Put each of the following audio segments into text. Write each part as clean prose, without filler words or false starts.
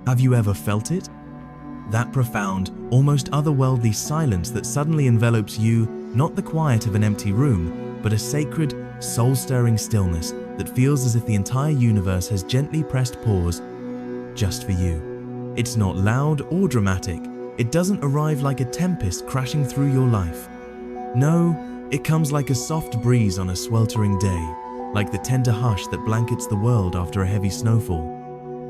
Have you ever felt it? That profound, almost otherworldly silence that suddenly envelops you, not the quiet of an empty room, but a sacred, soul-stirring stillness that feels as if the entire universe has gently pressed pause just for you. It's not loud or dramatic. It doesn't arrive like a tempest crashing through your life. No, it comes like a soft breeze on a sweltering day, like the tender hush that blankets the world after a heavy snowfall.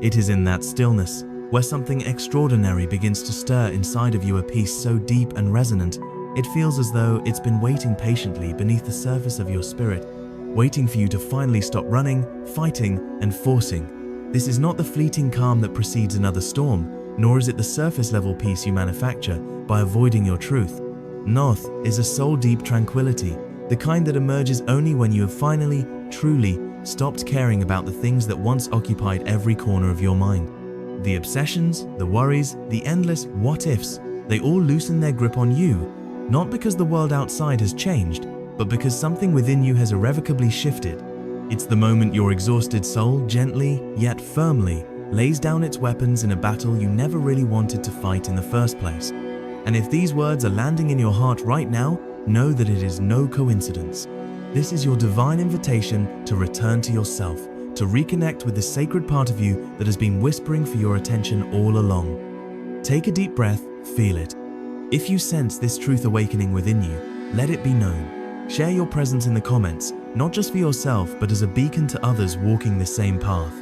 It is in that stillness where something extraordinary begins to stir inside of you, a peace so deep and resonant, it feels as though it's been waiting patiently beneath the surface of your spirit, waiting for you to finally stop running, fighting, and forcing. This is not the fleeting calm that precedes another storm, nor is it the surface-level peace you manufacture by avoiding your truth. Noth is a soul-deep tranquility, the kind that emerges only when you have finally, truly, stopped caring about the things that once occupied every corner of your mind. The obsessions, the worries, the endless what-ifs, they all loosen their grip on you, not because the world outside has changed, but because something within you has irrevocably shifted. It's the moment your exhausted soul gently, yet firmly, lays down its weapons in a battle you never really wanted to fight in the first place. And if these words are landing in your heart right now, know that it is no coincidence. This is your divine invitation to return to yourself, to reconnect with the sacred part of you that has been whispering for your attention all along. Take a deep breath, feel it. If you sense this truth awakening within you, let it be known. Share your presence in the comments, not just for yourself, but as a beacon to others walking the same path.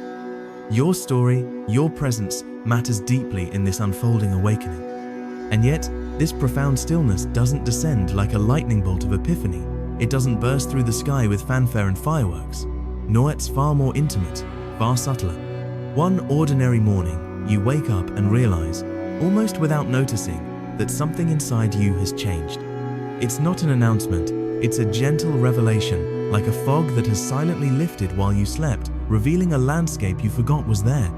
Your story, your presence matters deeply in this unfolding awakening. And yet, this profound stillness doesn't descend like a lightning bolt of epiphany. It doesn't burst through the sky with fanfare and fireworks. No, it's far more intimate, far subtler. One ordinary morning, you wake up and realize, almost without noticing, that something inside you has changed. It's not an announcement, it's a gentle revelation, like a fog that has silently lifted while you slept, revealing a landscape you forgot was there.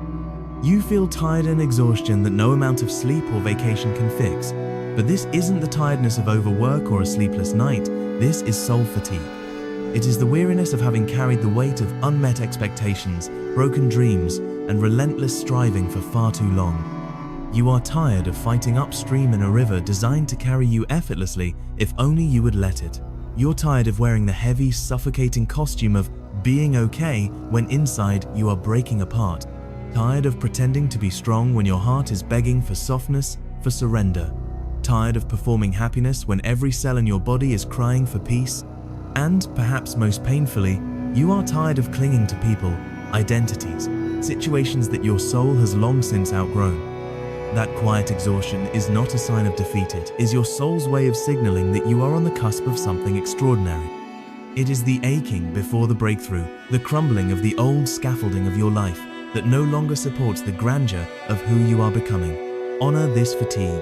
You feel tired and exhaustion that no amount of sleep or vacation can fix. But this isn't the tiredness of overwork or a sleepless night, this is soul fatigue. It is the weariness of having carried the weight of unmet expectations, broken dreams, and relentless striving for far too long. You are tired of fighting upstream in a river designed to carry you effortlessly if only you would let it. You're tired of wearing the heavy, suffocating costume of being okay when inside you are breaking apart. Tired of pretending to be strong when your heart is begging for softness, for surrender. Tired of performing happiness when every cell in your body is crying for peace. And, perhaps most painfully, you are tired of clinging to people, identities, situations that your soul has long since outgrown. That quiet exhaustion is not a sign of defeat, it is your soul's way of signaling that you are on the cusp of something extraordinary. It is the aching before the breakthrough, the crumbling of the old scaffolding of your life that no longer supports the grandeur of who you are becoming. Honor this fatigue.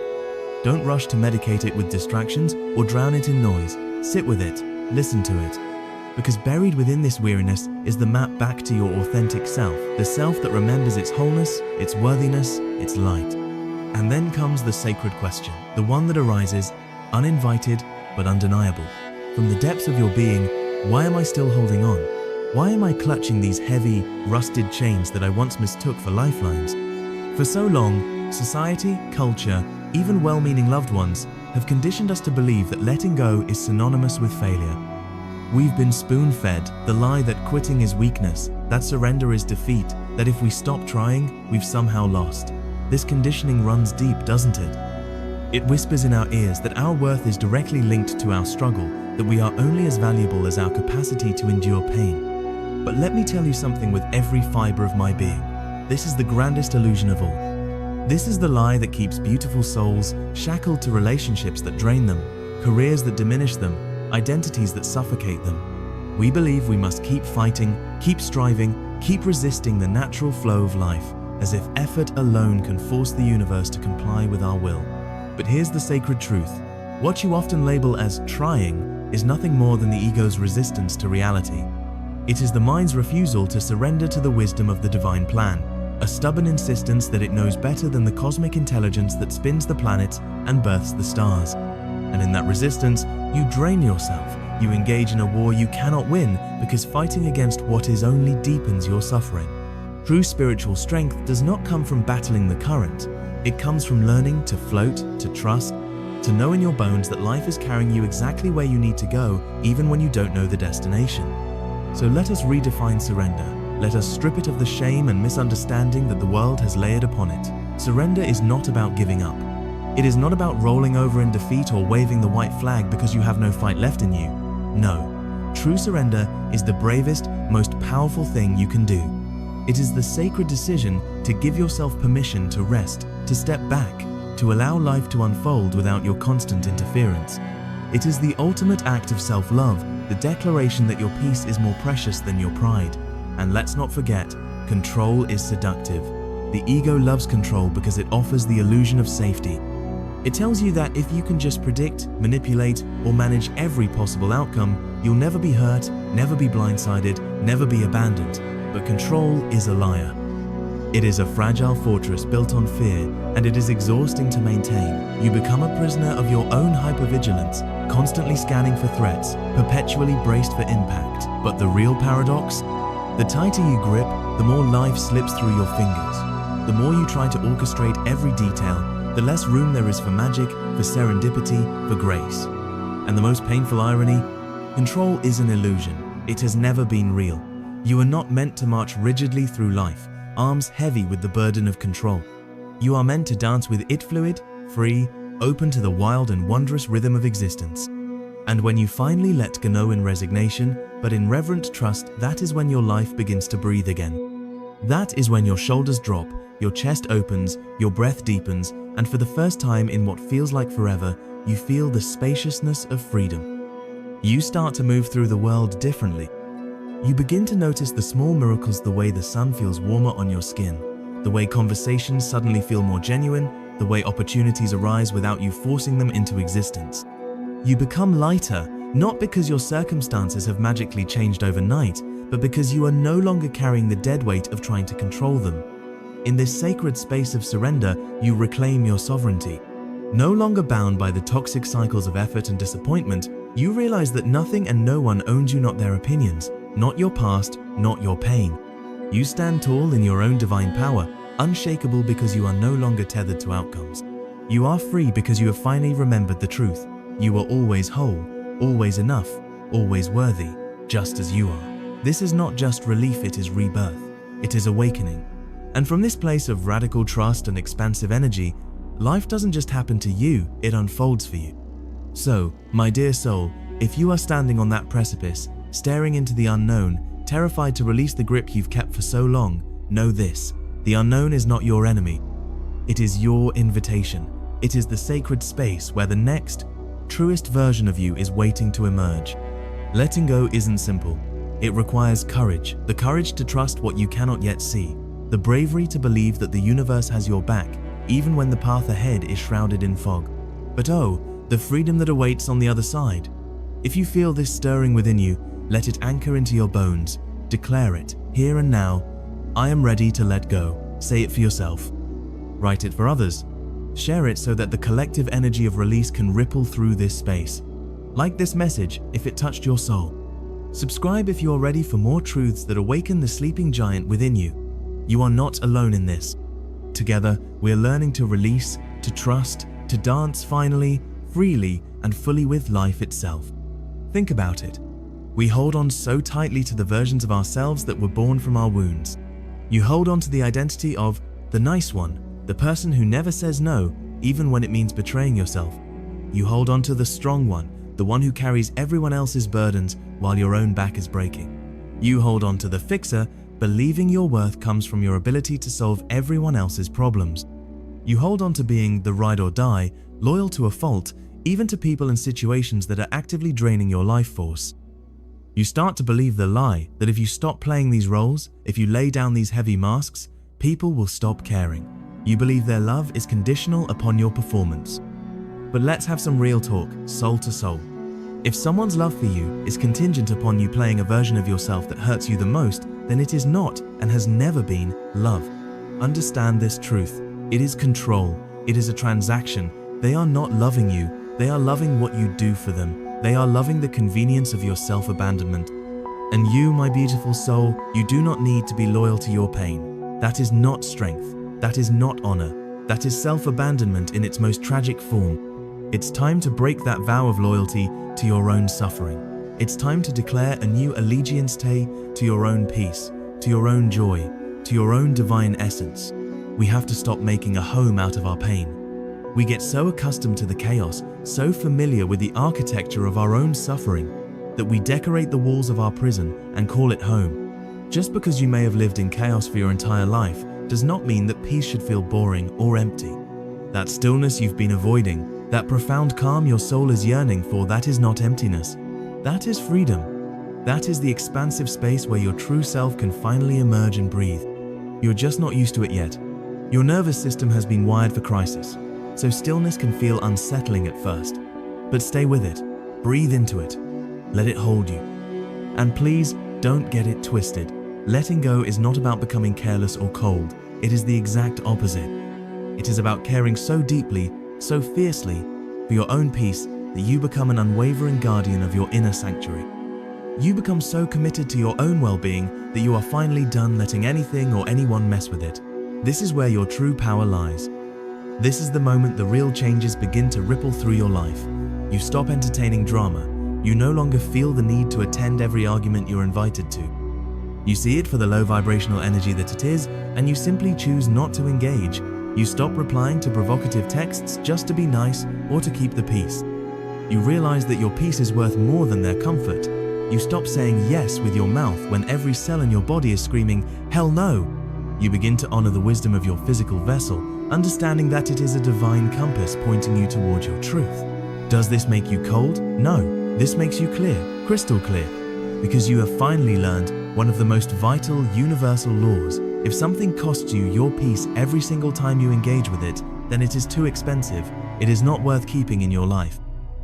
Don't rush to medicate it with distractions or drown it in noise. Sit with it, listen to it. Because buried within this weariness is the map back to your authentic self, the self that remembers its wholeness, its worthiness, its light. And then comes the sacred question, the one that arises, uninvited but undeniable. From the depths of your being, why am I still holding on? Why am I clutching these heavy, rusted chains that I once mistook for lifelines? For so long, society, culture, even well-meaning loved ones have conditioned us to believe that letting go is synonymous with failure. We've been spoon-fed the lie that quitting is weakness, that surrender is defeat, that if we stop trying, we've somehow lost. This conditioning runs deep, doesn't it? It whispers in our ears that our worth is directly linked to our struggle, that we are only as valuable as our capacity to endure pain. But let me tell you something with every fiber of my being. This is the grandest illusion of all. This is the lie that keeps beautiful souls shackled to relationships that drain them, careers that diminish them, identities that suffocate them. We believe we must keep fighting, keep striving, keep resisting the natural flow of life, as if effort alone can force the universe to comply with our will. But here's the sacred truth. What you often label as trying is nothing more than the ego's resistance to reality. It is the mind's refusal to surrender to the wisdom of the divine plan, a stubborn insistence that it knows better than the cosmic intelligence that spins the planets and births the stars. And in that resistance, you drain yourself. You engage in a war you cannot win because fighting against what is only deepens your suffering. True spiritual strength does not come from battling the current. It comes from learning to float, to trust, to know in your bones that life is carrying you exactly where you need to go, even when you don't know the destination. So let us redefine surrender. Let us strip it of the shame and misunderstanding that the world has layered upon it. Surrender is not about giving up. It is not about rolling over in defeat or waving the white flag because you have no fight left in you. No. True surrender is the bravest, most powerful thing you can do. It is the sacred decision to give yourself permission to rest, to step back, to allow life to unfold without your constant interference. It is the ultimate act of self-love, the declaration that your peace is more precious than your pride. And let's not forget, control is seductive. The ego loves control because it offers the illusion of safety. It tells you that if you can just predict, manipulate, or manage every possible outcome, you'll never be hurt, never be blindsided, never be abandoned. But control is a liar. It is a fragile fortress built on fear, and it is exhausting to maintain. You become a prisoner of your own hypervigilance, constantly scanning for threats, perpetually braced for impact. But the real paradox? The tighter you grip, the more life slips through your fingers. The more you try to orchestrate every detail, the less room there is for magic, for serendipity, for grace. And the most painful irony? Control is an illusion. It has never been real. You are not meant to march rigidly through life, arms heavy with the burden of control. You are meant to dance with it fluid, free, open to the wild and wondrous rhythm of existence. And when you finally let go in resignation, but in reverent trust, that is when your life begins to breathe again. That is when your shoulders drop, your chest opens, your breath deepens, and for the first time in what feels like forever, you feel the spaciousness of freedom. You start to move through the world differently. You begin to notice the small miracles, the way the sun feels warmer on your skin, the way conversations suddenly feel more genuine, the way opportunities arise without you forcing them into existence. You become lighter, not because your circumstances have magically changed overnight, but because you are no longer carrying the dead weight of trying to control them. In this sacred space of surrender, you reclaim your sovereignty. No longer bound by the toxic cycles of effort and disappointment, you realize that nothing and no one owns you, not their opinions, not your past, not your pain. You stand tall in your own divine power, unshakable because you are no longer tethered to outcomes. You are free because you have finally remembered the truth. You are always whole, always enough, always worthy, just as you are. This is not just relief, it is rebirth. It is awakening. And from this place of radical trust and expansive energy, life doesn't just happen to you, it unfolds for you. So, my dear soul, if you are standing on that precipice, staring into the unknown, terrified to release the grip you've kept for so long, know this: the unknown is not your enemy. It is your invitation. It is the sacred space where the next, truest version of you is waiting to emerge. Letting go isn't simple. It requires courage, the courage to trust what you cannot yet see, the bravery to believe that the universe has your back, even when the path ahead is shrouded in fog. But oh, the freedom that awaits on the other side. If you feel this stirring within you, let it anchor into your bones. Declare it, here and now: I am ready to let go. Say it for yourself. Write it for others. Share it so that the collective energy of release can ripple through this space. Like this message if it touched your soul. Subscribe if you are ready for more truths that awaken the sleeping giant within you. You are not alone in this. Together, we're learning to release, to trust, to dance finally, freely, and fully with life itself. Think about it. We hold on so tightly to the versions of ourselves that were born from our wounds. You hold on to the identity of the nice one, the person who never says no, even when it means betraying yourself. You hold on to the strong one, the one who carries everyone else's burdens while your own back is breaking. You hold on to the fixer, believing your worth comes from your ability to solve everyone else's problems. You hold on to being the ride or die, loyal to a fault, even to people and situations that are actively draining your life force. You start to believe the lie that if you stop playing these roles, if you lay down these heavy masks, people will stop caring. You believe their love is conditional upon your performance. But let's have some real talk, soul to soul. If someone's love for you is contingent upon you playing a version of yourself that hurts you the most, then it is not and has never been love. Understand this truth. It is control. It is a transaction. They are not loving you. They are loving what you do for them. They are loving the convenience of your self-abandonment. And you, my beautiful soul, you do not need to be loyal to your pain. That is not strength. That is not honor. That is self-abandonment in its most tragic form. It's time to break that vow of loyalty to your own suffering. It's time to declare a new allegiance to your own peace, to your own joy, to your own divine essence. We have to stop making a home out of our pain. We get so accustomed to the chaos, so familiar with the architecture of our own suffering, that we decorate the walls of our prison and call it home. Just because you may have lived in chaos for your entire life does not mean that peace should feel boring or empty. That stillness you've been avoiding, that profound calm your soul is yearning for, that is not emptiness. That is freedom. That is the expansive space where your true self can finally emerge and breathe. You're just not used to it yet. Your nervous system has been wired for crisis, so stillness can feel unsettling at first. But stay with it. Breathe into it. Let it hold you. And please, don't get it twisted. Letting go is not about becoming careless or cold. It is the exact opposite. It is about caring so deeply, so fiercely, for your own peace that you become an unwavering guardian of your inner sanctuary. You become so committed to your own well-being that you are finally done letting anything or anyone mess with it. This is where your true power lies. This is the moment the real changes begin to ripple through your life. You stop entertaining drama. You no longer feel the need to attend every argument you're invited to. You see it for the low vibrational energy that it is, and you simply choose not to engage. You stop replying to provocative texts just to be nice or to keep the peace. You realize that your peace is worth more than their comfort. You stop saying yes with your mouth when every cell in your body is screaming, "Hell no!" You begin to honor the wisdom of your physical vessel, understanding that it is a divine compass pointing you towards your truth. Does this make you cold? No. This makes you clear, crystal clear, because you have finally learned one of the most vital, universal laws. If something costs you your peace every single time you engage with it, then it is too expensive. It is not worth keeping in your life.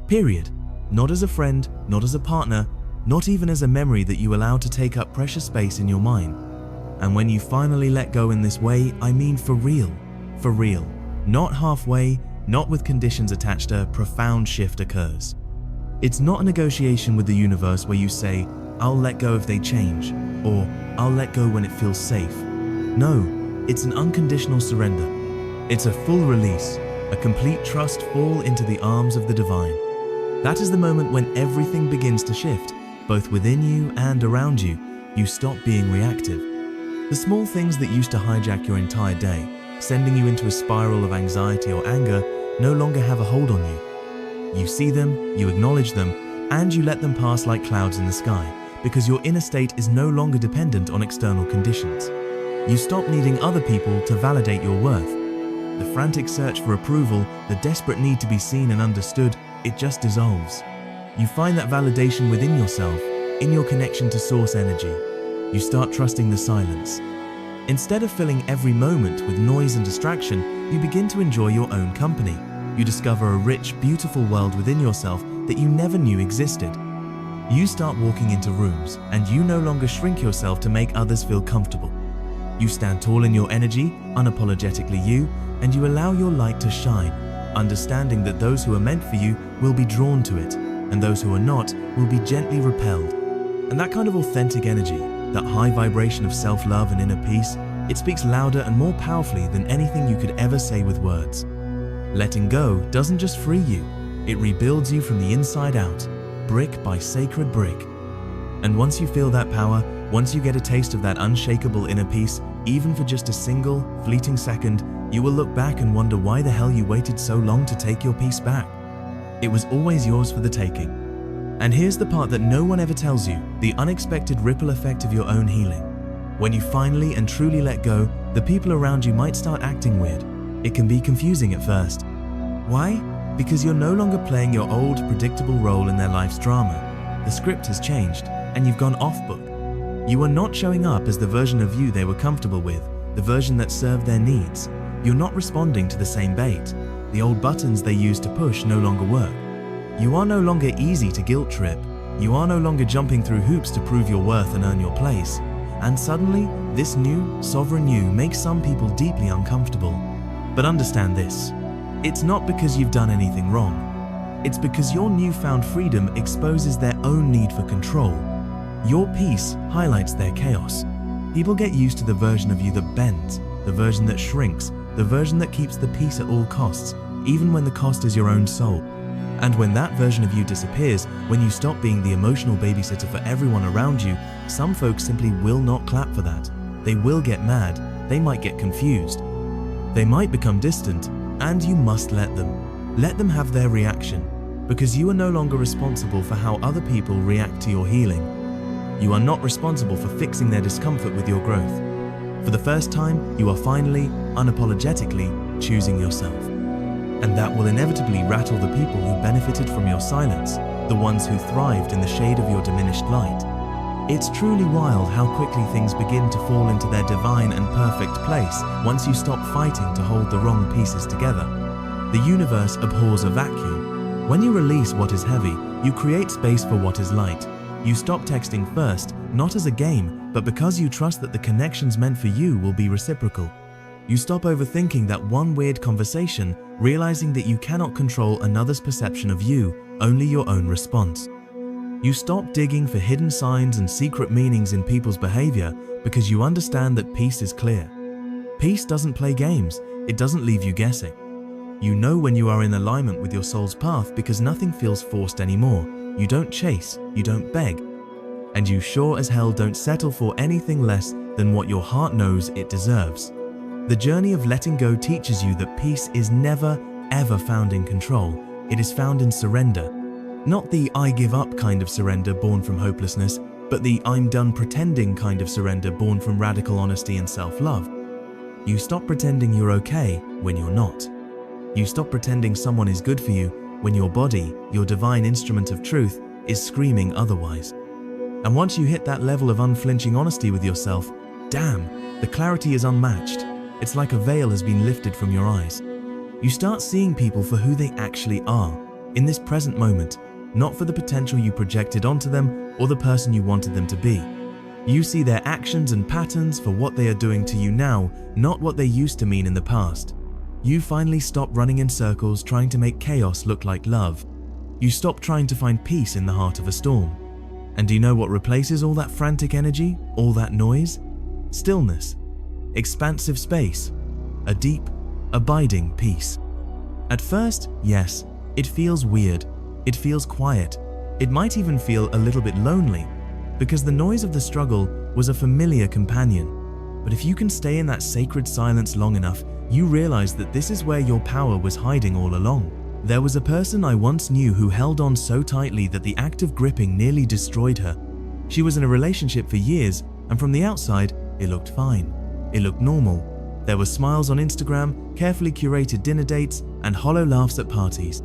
Period. Not as a friend, not as a partner, not even as a memory that you allow to take up precious space in your mind. And when you finally let go in this way, I mean for real. For real. Not halfway, not with conditions attached, a profound shift occurs. It's not a negotiation with the universe where you say, "I'll let go if they change," or "I'll let go when it feels safe." No, it's an unconditional surrender. It's a full release, a complete trust fall into the arms of the divine. That is the moment when everything begins to shift, both within you and around you. You stop being reactive. The small things that used to hijack your entire day, sending you into a spiral of anxiety or anger, no longer have a hold on you. You see them, you acknowledge them, and you let them pass like clouds in the sky, because your inner state is no longer dependent on external conditions. You stop needing other people to validate your worth. The frantic search for approval, the desperate need to be seen and understood, it just dissolves. You find that validation within yourself, in your connection to source energy. You start trusting the silence. Instead of filling every moment with noise and distraction, you begin to enjoy your own company. You discover a rich, beautiful world within yourself that you never knew existed. You start walking into rooms, and you no longer shrink yourself to make others feel comfortable. You stand tall in your energy, unapologetically you, and you allow your light to shine, understanding that those who are meant for you will be drawn to it, and those who are not will be gently repelled. And that kind of authentic energy, that high vibration of self-love and inner peace, it speaks louder and more powerfully than anything you could ever say with words. Letting go doesn't just free you, it rebuilds you from the inside out, brick by sacred brick. And once you feel that power, once you get a taste of that unshakable inner peace, even for just a single, fleeting second, you will look back and wonder why the hell you waited so long to take your peace back. It was always yours for the taking. And here's the part that no one ever tells you, the unexpected ripple effect of your own healing. When you finally and truly let go, the people around you might start acting weird. It can be confusing at first. Why? Because you're no longer playing your old, predictable role in their life's drama. The script has changed, and you've gone off book. You are not showing up as the version of you they were comfortable with, the version that served their needs. You're not responding to the same bait. The old buttons they used to push no longer work. You are no longer easy to guilt trip. You are no longer jumping through hoops to prove your worth and earn your place. And suddenly, this new, sovereign you makes some people deeply uncomfortable. But understand this. It's not because you've done anything wrong. It's because your newfound freedom exposes their own need for control. Your peace highlights their chaos. People get used to the version of you that bends, the version that shrinks, the version that keeps the peace at all costs, even when the cost is your own soul. And when that version of you disappears, when you stop being the emotional babysitter for everyone around you, some folks simply will not clap for that. They will get mad, they might get confused. They might become distant, and you must let them. Let them have their reaction, because you are no longer responsible for how other people react to your healing. You are not responsible for fixing their discomfort with your growth. For the first time, you are finally, unapologetically, choosing yourself. And that will inevitably rattle the people who benefited from your silence, the ones who thrived in the shade of your diminished light. It's truly wild how quickly things begin to fall into their divine and perfect place once you stop fighting to hold the wrong pieces together. The universe abhors a vacuum. When you release what is heavy, you create space for what is light. You stop texting first, not as a game, but because you trust that the connections meant for you will be reciprocal. You stop overthinking that one weird conversation, realizing that you cannot control another's perception of you, only your own response. You stop digging for hidden signs and secret meanings in people's behavior because you understand that peace is clear. Peace doesn't play games, it doesn't leave you guessing. You know when you are in alignment with your soul's path because nothing feels forced anymore. You don't chase, you don't beg, and you sure as hell don't settle for anything less than what your heart knows it deserves. The journey of letting go teaches you that peace is never, ever found in control. It is found in surrender. Not the I give up kind of surrender born from hopelessness, but the I'm done pretending kind of surrender born from radical honesty and self-love. You stop pretending you're okay when you're not. You stop pretending someone is good for you when your body, your divine instrument of truth, is screaming otherwise. And once you hit that level of unflinching honesty with yourself, damn, the clarity is unmatched. It's like a veil has been lifted from your eyes. You start seeing people for who they actually are, in this present moment, not for the potential you projected onto them or the person you wanted them to be. You see their actions and patterns for what they are doing to you now, not what they used to mean in the past. You finally stop running in circles trying to make chaos look like love. You stop trying to find peace in the heart of a storm. And do you know what replaces all that frantic energy, all that noise? Stillness. Expansive space, a deep, abiding peace. At first, yes, it feels weird, it feels quiet, it might even feel a little bit lonely, because the noise of the struggle was a familiar companion. But if you can stay in that sacred silence long enough, you realize that this is where your power was hiding all along. There was a person I once knew who held on so tightly that the act of gripping nearly destroyed her. She was in a relationship for years, and from the outside, it looked fine. It looked normal. There were smiles on Instagram, carefully curated dinner dates, and hollow laughs at parties.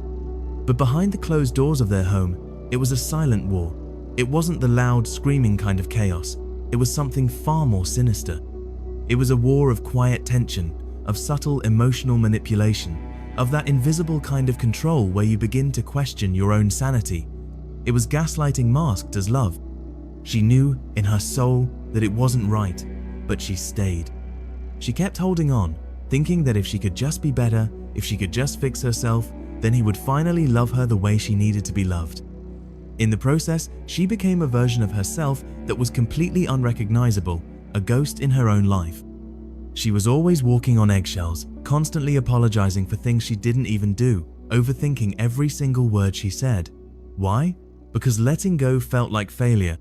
But behind the closed doors of their home, it was a silent war. It wasn't the loud, screaming kind of chaos. It was something far more sinister. It was a war of quiet tension, of subtle emotional manipulation, of that invisible kind of control where you begin to question your own sanity. It was gaslighting masked as love. She knew in her soul that it wasn't right, but she stayed. She kept holding on, thinking that if she could just be better, if she could just fix herself, then he would finally love her the way she needed to be loved. In the process, she became a version of herself that was completely unrecognizable, a ghost in her own life. She was always walking on eggshells, constantly apologizing for things she didn't even do, overthinking every single word she said. Why? Because letting go felt like failure.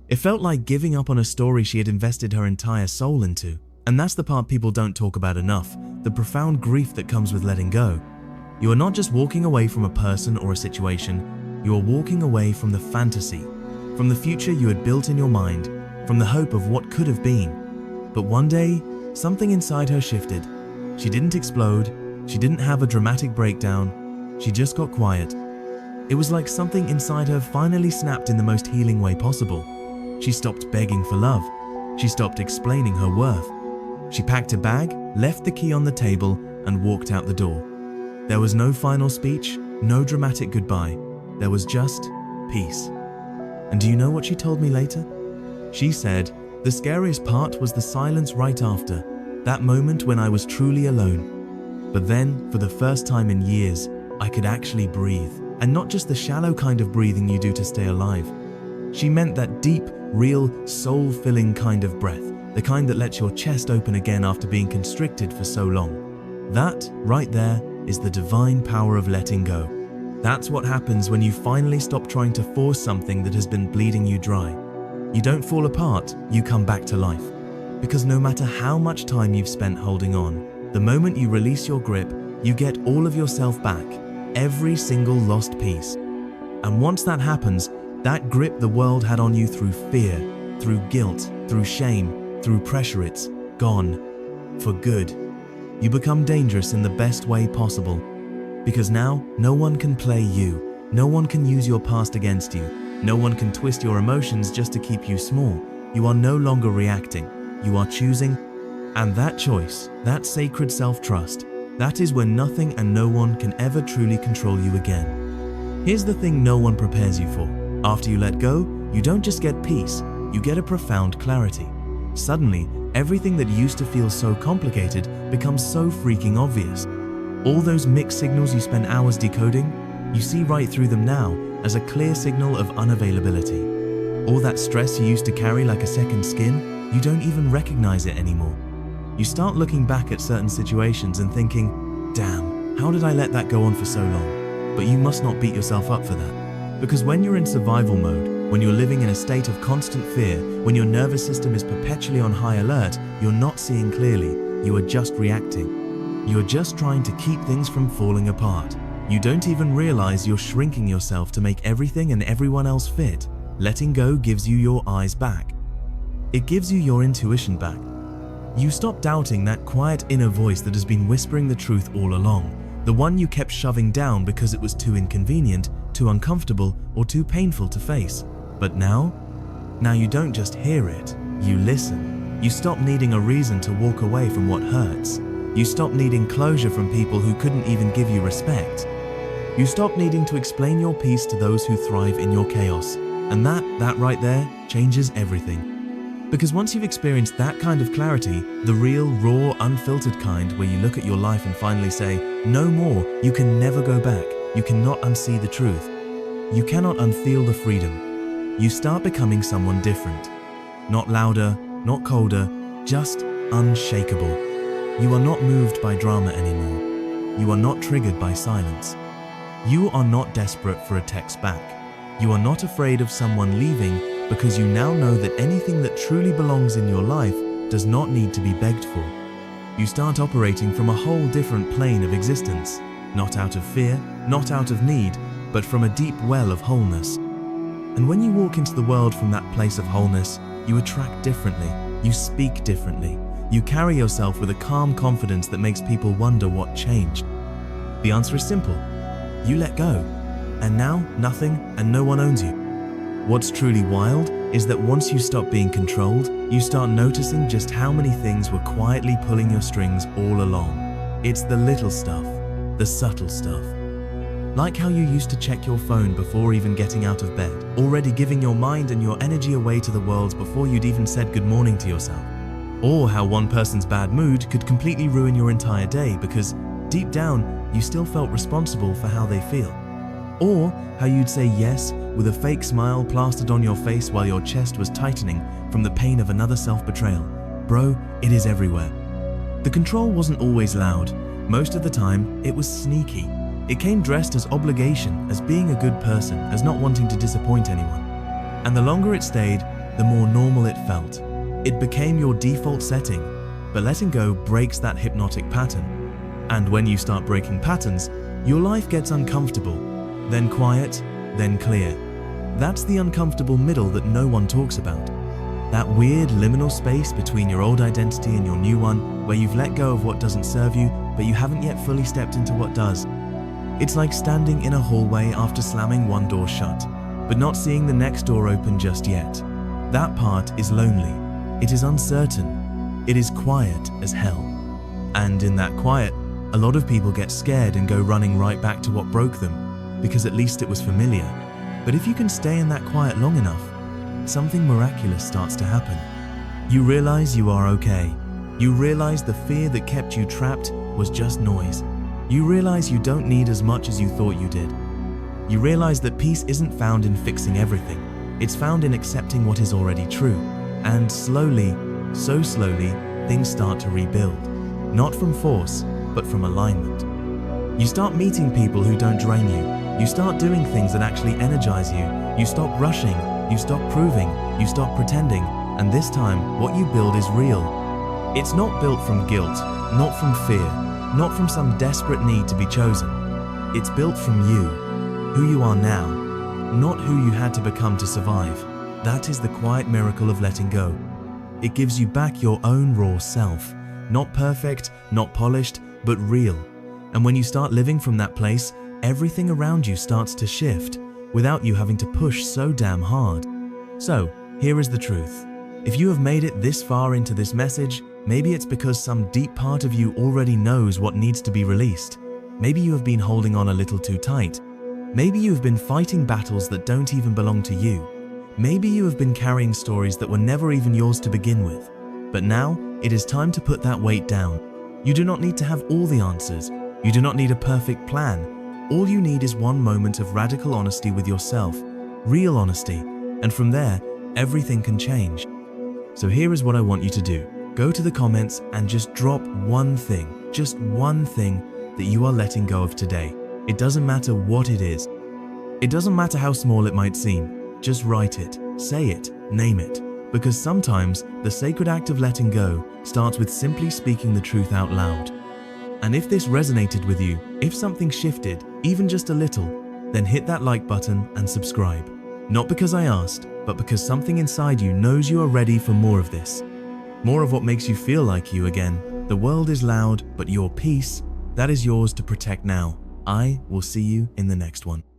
It felt like giving up on a story she had invested her entire soul into. And that's the part people don't talk about enough, the profound grief that comes with letting go. You are not just walking away from a person or a situation, you are walking away from the fantasy, from the future you had built in your mind, from the hope of what could have been. But one day, something inside her shifted. She didn't explode, she didn't have a dramatic breakdown, she just got quiet. It was like something inside her finally snapped in the most healing way possible. She stopped begging for love. She stopped explaining her worth. She packed a bag, left the key on the table, and walked out the door. There was no final speech, no dramatic goodbye. There was just peace. And do you know what she told me later? She said, the scariest part was the silence right after, that moment when I was truly alone. But then, for the first time in years, I could actually breathe, and not just the shallow kind of breathing you do to stay alive. She meant that deep, real, soul-filling kind of breath, the kind that lets your chest open again after being constricted for so long. That, right there, is the divine power of letting go. That's what happens when you finally stop trying to force something that has been bleeding you dry. You don't fall apart, you come back to life. Because no matter how much time you've spent holding on, the moment you release your grip, you get all of yourself back, every single lost piece. And once that happens, that grip the world had on you through fear, through guilt, through shame, through pressure, it's gone. For good. You become dangerous in the best way possible. Because now, no one can play you. No one can use your past against you. No one can twist your emotions just to keep you small. You are no longer reacting. You are choosing. And that choice, that sacred self-trust, that is when nothing and no one can ever truly control you again. Here's the thing no one prepares you for. After you let go, you don't just get peace, you get a profound clarity. Suddenly, everything that used to feel so complicated becomes so freaking obvious. All those mixed signals you spent hours decoding, you see right through them now as a clear signal of unavailability. All that stress you used to carry like a second skin, you don't even recognize it anymore. You start looking back at certain situations and thinking, damn, how did I let that go on for so long? But you must not beat yourself up for that. Because when you're in survival mode, when you're living in a state of constant fear, when your nervous system is perpetually on high alert, you're not seeing clearly, you are just reacting. You're just trying to keep things from falling apart. You don't even realize you're shrinking yourself to make everything and everyone else fit. Letting go gives you your eyes back. It gives you your intuition back. You stop doubting that quiet inner voice that has been whispering the truth all along, the one you kept shoving down because it was too inconvenient, too uncomfortable, or too painful to face. But now you don't just hear it, you listen. You stop needing a reason to walk away from what hurts. You stop needing closure from people who couldn't even give you respect. You stop needing to explain your peace to those who thrive in your chaos. And that right there changes everything. Because once you've experienced that kind of clarity, the real, raw, unfiltered kind where you look at your life and finally say, no more, you can never go back. You cannot unsee the truth. You cannot unfeel the freedom. You start becoming someone different. Not louder, not colder, just unshakable. You are not moved by drama anymore. You are not triggered by silence. You are not desperate for a text back. You are not afraid of someone leaving because you now know that anything that truly belongs in your life does not need to be begged for. You start operating from a whole different plane of existence, not out of fear, not out of need, but from a deep well of wholeness. And when you walk into the world from that place of wholeness, you attract differently, you speak differently, you carry yourself with a calm confidence that makes people wonder what changed. The answer is simple. You let go. And now, nothing and no one owns you. What's truly wild is that once you stop being controlled, you start noticing just how many things were quietly pulling your strings all along. It's the little stuff, the subtle stuff. Like how you used to check your phone before even getting out of bed, already giving your mind and your energy away to the world before you'd even said good morning to yourself. Or how one person's bad mood could completely ruin your entire day because, deep down, you still felt responsible for how they feel. Or how you'd say yes with a fake smile plastered on your face while your chest was tightening from the pain of another self-betrayal. Bro, it is everywhere. The control wasn't always loud. Most of the time, it was sneaky. It came dressed as obligation, as being a good person, as not wanting to disappoint anyone. And the longer it stayed, the more normal it felt. It became your default setting, but letting go breaks that hypnotic pattern. And when you start breaking patterns, your life gets uncomfortable, then quiet, then clear. That's the uncomfortable middle that no one talks about. That weird liminal space between your old identity and your new one, where you've let go of what doesn't serve you, but you haven't yet fully stepped into what does. It's like standing in a hallway after slamming one door shut, but not seeing the next door open just yet. That part is lonely. It is uncertain. It is quiet as hell. And in that quiet, a lot of people get scared and go running right back to what broke them, because at least it was familiar. But if you can stay in that quiet long enough, something miraculous starts to happen. You realize you are okay. You realize the fear that kept you trapped was just noise. You realize you don't need as much as you thought you did. You realize that peace isn't found in fixing everything. It's found in accepting what is already true. And slowly, so slowly, things start to rebuild. Not from force, but from alignment. You start meeting people who don't drain you. You start doing things that actually energize you. You stop rushing. You stop proving. You stop pretending. And this time, what you build is real. It's not built from guilt, not from fear, not from some desperate need to be chosen. It's built from you, who you are now, not who you had to become to survive. That is the quiet miracle of letting go. It gives you back your own raw self, not perfect, not polished, but real. And when you start living from that place, everything around you starts to shift without you having to push so damn hard. So, here is the truth. If you have made it this far into this message, maybe it's because some deep part of you already knows what needs to be released. Maybe you have been holding on a little too tight. Maybe you have been fighting battles that don't even belong to you. Maybe you have been carrying stories that were never even yours to begin with. But now, it is time to put that weight down. You do not need to have all the answers. You do not need a perfect plan. All you need is one moment of radical honesty with yourself, real honesty, and from there, everything can change. So here is what I want you to do. Go to the comments and just drop one thing, just one thing that you are letting go of today. It doesn't matter what it is. It doesn't matter how small it might seem. Just write it, say it, name it. Because sometimes the sacred act of letting go starts with simply speaking the truth out loud. And if this resonated with you, if something shifted, even just a little, then hit that like button and subscribe. Not because I asked, but because something inside you knows you are ready for more of this. More of what makes you feel like you again. The world is loud, but your peace, that is yours to protect now. I will see you in the next one.